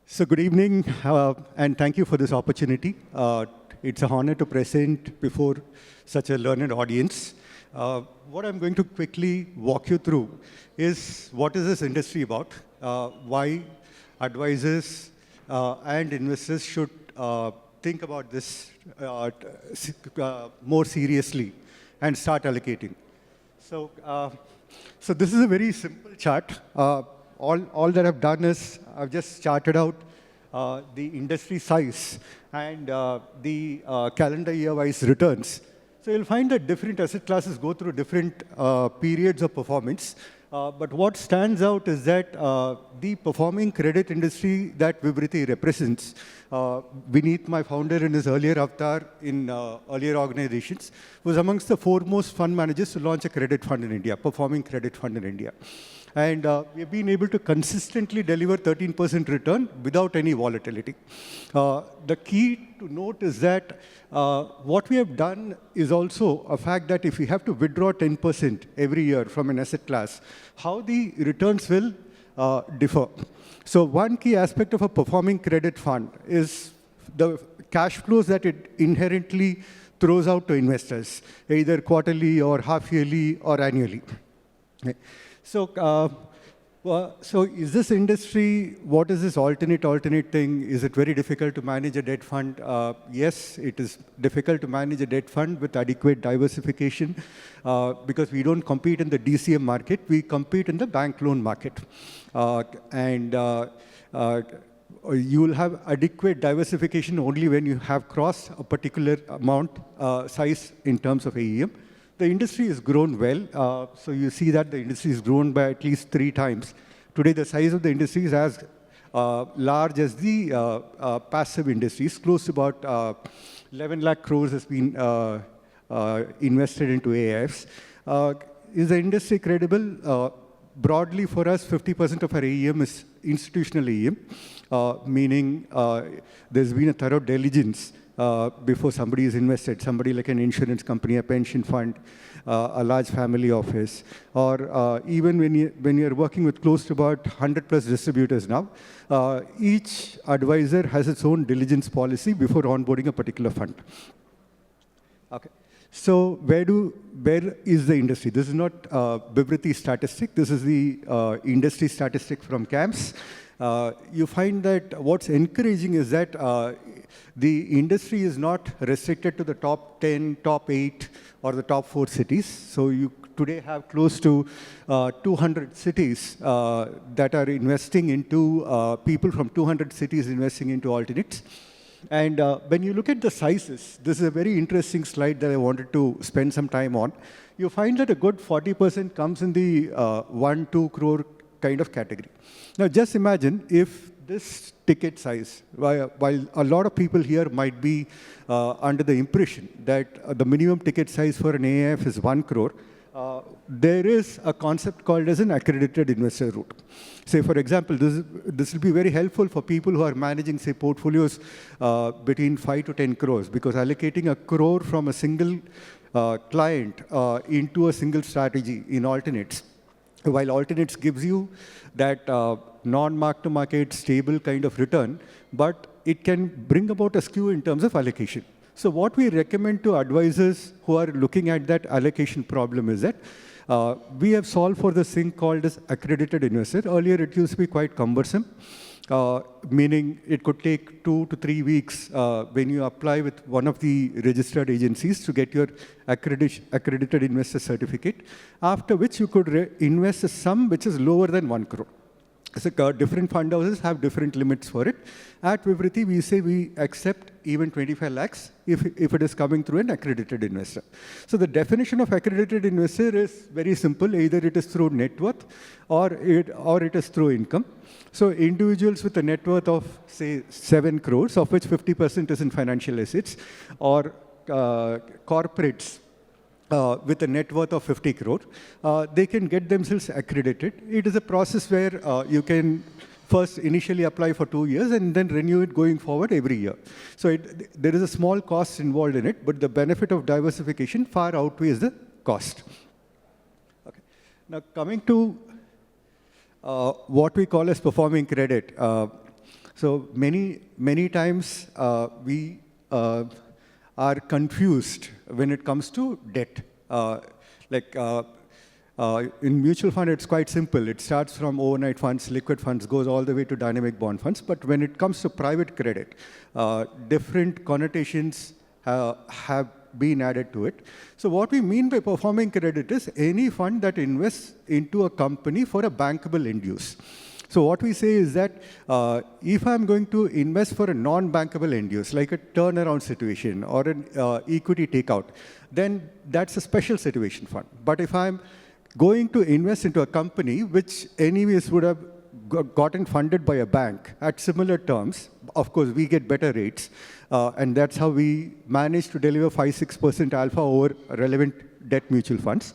So good evening, and thank you for this opportunity. It's an honor to present before such a learned audience. What I'm going to quickly walk you through is what is this industry about, why advisors and investors should think about this more seriously and start allocating. So, so this is a very simple chart. All that I've done is I've just charted out the industry size and the calendar year-wise returns. So you'll find that different asset classes go through different periods of performance. But what stands out is that the performing credit industry that Vivriti represents, beneath my founder in his earlier avatar in earlier organizations, was amongst the foremost fund managers to launch a credit fund in India, performing credit fund in India. And we've been able to consistently deliver 13% return without any volatility. The key to note is that what we have done is also a fact that if we have to withdraw 10% every year from an asset class, how the returns will differ. So one key aspect of a performing credit fund is the cash flows that it inherently throws out to investors, either quarterly or half-yearly or annually. Okay. So, so is this industry, what is this alternate thing? Is it very difficult to manage a debt fund? Yes, it is difficult to manage a debt fund with adequate diversification because we don't compete in the DCM market, we compete in the bank loan market. You will have adequate diversification only when you have crossed a particular amount size in terms of AUM. The industry has grown well. So you see that the industry has grown by at least 3 times. Today, the size of the industry is as large as the passive industry. It's close to about 11 lakh crores has been invested into AIFs. Is the industry credible? Broadly for us, 50% of our AUM is institutional AUM, meaning there's been a thorough diligence before somebody is invested, somebody like an insurance company, a pension fund, a large family office, or even when you're working with close to about 100 plus distributors now, each advisor has its own diligence policy before onboarding a particular fund. Okay. So where is the industry? This is not Vivriti statistic. This is the industry statistic from CAMS. You find that what's encouraging is that the industry is not restricted to the top 10, top 8, or the top 4 cities. So you today have close to 200 cities that are investing into, people from 200 cities investing into alternates. And when you look at the sizes, this is a very interesting slide that I wanted to spend some time on. You find that a good 40% comes in the 1-2 crore kind of category. Now just imagine if this ticket size, while a lot of people here might be under the impression that the minimum ticket size for an AIF is 1 crore, there is a concept called as an accredited investor route. Say, for example, this will be very helpful for people who are managing, say, portfolios between 5 to 10 crores, because allocating a crore from a single client into a single strategy in alternates, while alternates gives you that non-mark-to-market stable kind of return, but it can bring about a skew in terms of allocation. So what we recommend to advisors who are looking at that allocation problem is that we have solved for this thing called as accredited investor. Earlier, it used to be quite cumbersome, meaning it could take 2 to 3 weeks when you apply with one of the registered agencies to get your accredited investor certificate, after which you could invest a sum which is lower than 1 crore. So different fund houses have different limits for it. At Vivriti, we say we accept even 25 lakhs if it is coming through an accredited investor. So the definition of accredited investor is very simple. Either it is through net worth or it is through income. So individuals with a net worth of, say, 7 crores, of which 50% is in financial assets, or corporates with a net worth of 50 crore, they can get themselves accredited. It is a process where you can first initially apply for 2 years and then renew it going forward every year. So there is a small cost involved in it, but the benefit of diversification far outweighs the cost. Okay. Now coming to what we call as performing credit. So many times we are confused when it comes to debt. Like in mutual fund, it's quite simple. It starts from overnight funds, liquid funds, goes all the way to dynamic bond funds. But when it comes to private credit, different connotations have been added to it. So what we mean by performing credit is any fund that invests into a company for a bankable end use. So what we say is that if I'm going to invest for a non-bankable end use, like a turnaround situation or an equity takeout, then that's a special situation fund. But if I'm going to invest into a company which anyways would have gotten funded by a bank at similar terms, of course, we get better rates. And that's how we manage to deliver 5-6% alpha over relevant debt mutual funds.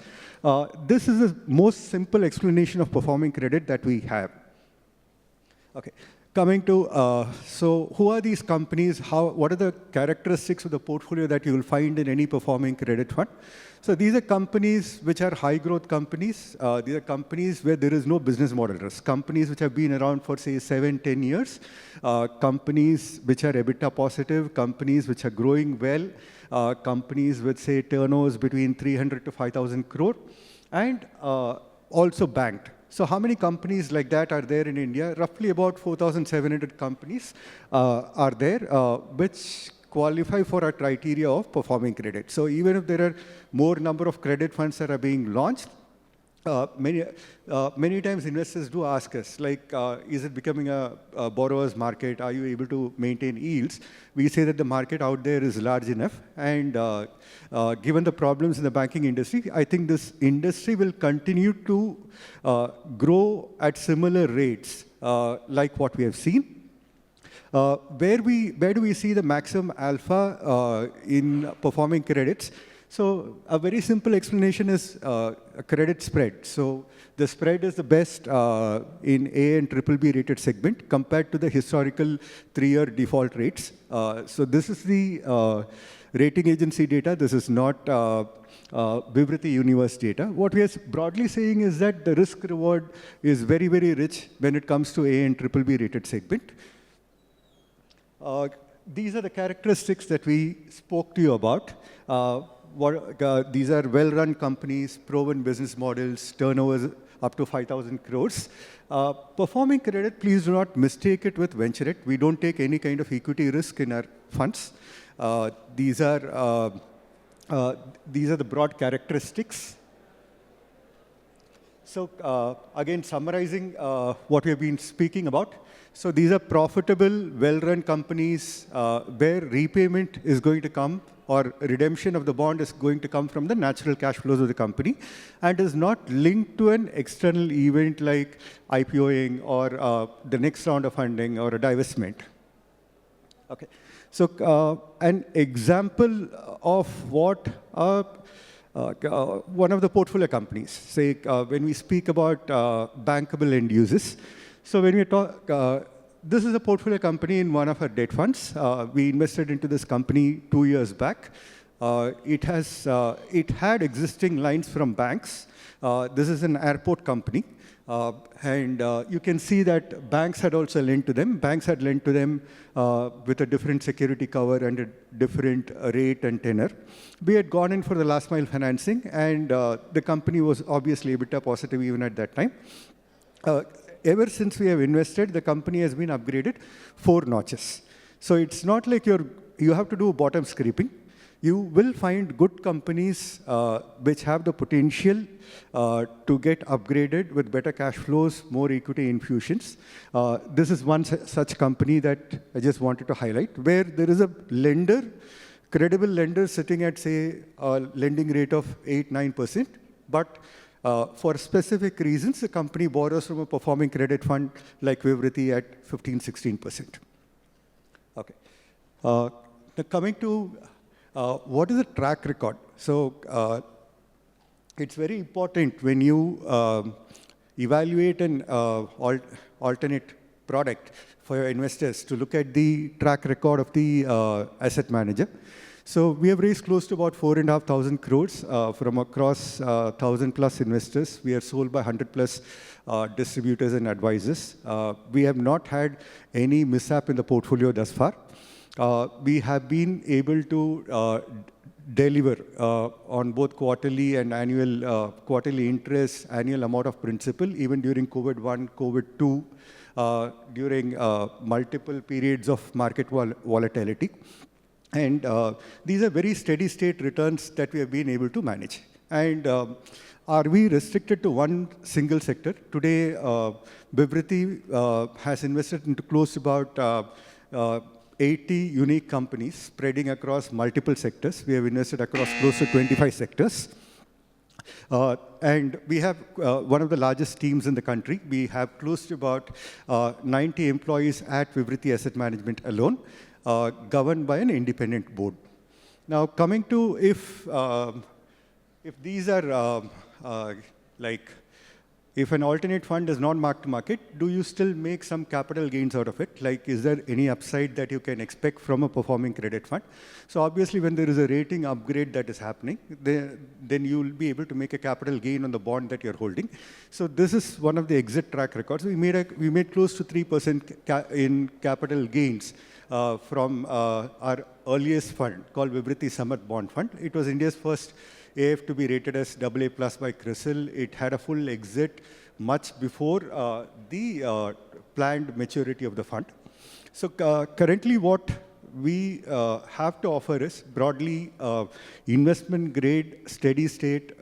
This is the most simple explanation of performing credit that we have. Okay, coming to, so who are these companies? What are the characteristics of the portfolio that you will find in any performing credit fund? So these are companies which are high growth companies. These are companies where there is no business model risk. Companies which have been around for say 7-10 years. Companies which are EBITDA positive. Companies which are growing well. Companies with say turnovers between 300 to 5,000 crore. And also banked. So how many companies like that are there in India? Roughly about 4,700 companies are there, which qualify for a criteria of performing credit. So even if there are more number of credit funds that are being launched, many times investors do ask us, like, is it becoming a borrower's market? Are you able to maintain yields? We say that the market out there is large enough. And given the problems in the banking industry, I think this industry will continue to grow at similar rates like what we have seen. Where do we see the maximum alpha in performing credits? So a very simple explanation is a credit spread. So the spread is the best in A and BBB rated segment compared to the historical 3-year default rates. So this is the rating agency data. This is not Vivriti universe data. What we are broadly saying is that the risk reward is very, very rich when it comes to A and BBB rated segment. These are the characteristics that we spoke to you about. These are well-run companies, proven business models, turnovers up to 5,000 crores. Performing credit, please do not mistake it with venture debt. We don't take any kind of equity risk in our funds. These are the broad characteristics. So again, summarizing what we have been speaking about. So these are profitable, well-run companies where repayment is going to come or redemption of the bond is going to come from the natural cash flows of the company and is not linked to an external event like IPOing or the next round of funding or a divestment. Okay. So an example of what one of the portfolio companies, say when we speak about bankable end uses. So when we talk, this is a portfolio company in one of our debt funds. We invested into this company 2 years back. It had existing lines from banks. This is an airport company. And you can see that banks had also lent to them. Banks had lent to them with a different security cover and a different rate and tenor. We had gone in for the last mile financing, and the company was obviously EBITDA positive even at that time. Ever since we have invested, the company has been upgraded 4 notches. So it's not like you have to do bottom scraping. You will find good companies which have the potential to get upgraded with better cash flows, more equity infusions. This is one such company that I just wanted to highlight, where there is a lender, credible lender sitting at, say, a lending rate of 8-9%, but for specific reasons, the company borrows from a performing credit fund like Vivriti at 15-16%. Okay. Now coming to what is the track record? So it's very important when you evaluate an alternate product for your investors to look at the track record of the asset manager. So we have raised close to about 4,500 crores from across 1,000 plus investors. We are sold by 100 plus distributors and advisors. We have not had any mishap in the portfolio thus far. We have been able to deliver on both quarterly and annual quarterly interest, annual amount of principal, even during COVID-1, COVID-2, during multiple periods of market volatility. And these are very steady state returns that we have been able to manage. And are we restricted to one single sector? Today, Vivriti has invested into close to about 80 unique companies spreading across multiple sectors. We have invested across close to 25 sectors. And we have one of the largest teams in the country. We have close to about 90 employees at Vivriti Asset Management alone, governed by an independent board. Now, coming to if these are if an alternate fund is not marked to market, do you still make some capital gains out of it? Like, is there any upside that you can expect from a performing credit fund? So obviously, when there is a rating upgrade that is happening, then you will be able to make a capital gain on the bond that you're holding. So this is one of the exit track records. We made close to 3% in capital gains from our earliest fund called Vivriti Samarth Bond Fund. It was India's first AF to be rated as AA plus by CRISIL. It had a full exit much before the planned maturity of the fund. So currently what we have to offer is broadly investment grade, steady state,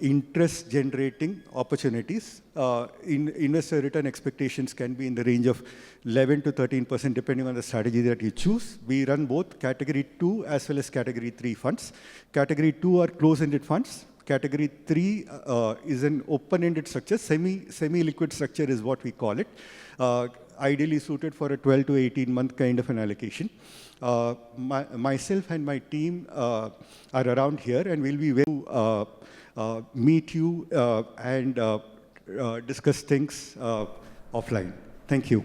interest generating opportunities. Investor return expectations can be in the range of 11 to 13% depending on the strategy that you choose. We run both category 2 as well as category 3 funds. Category 2 are close-ended funds. Category 3 is an open-ended structure, semi-liquid structure is what we call it, ideally suited for a 12 to 18-month kind of an allocation. Myself and my team are around here, and we'll be able to meet you and discuss things offline. Thank you.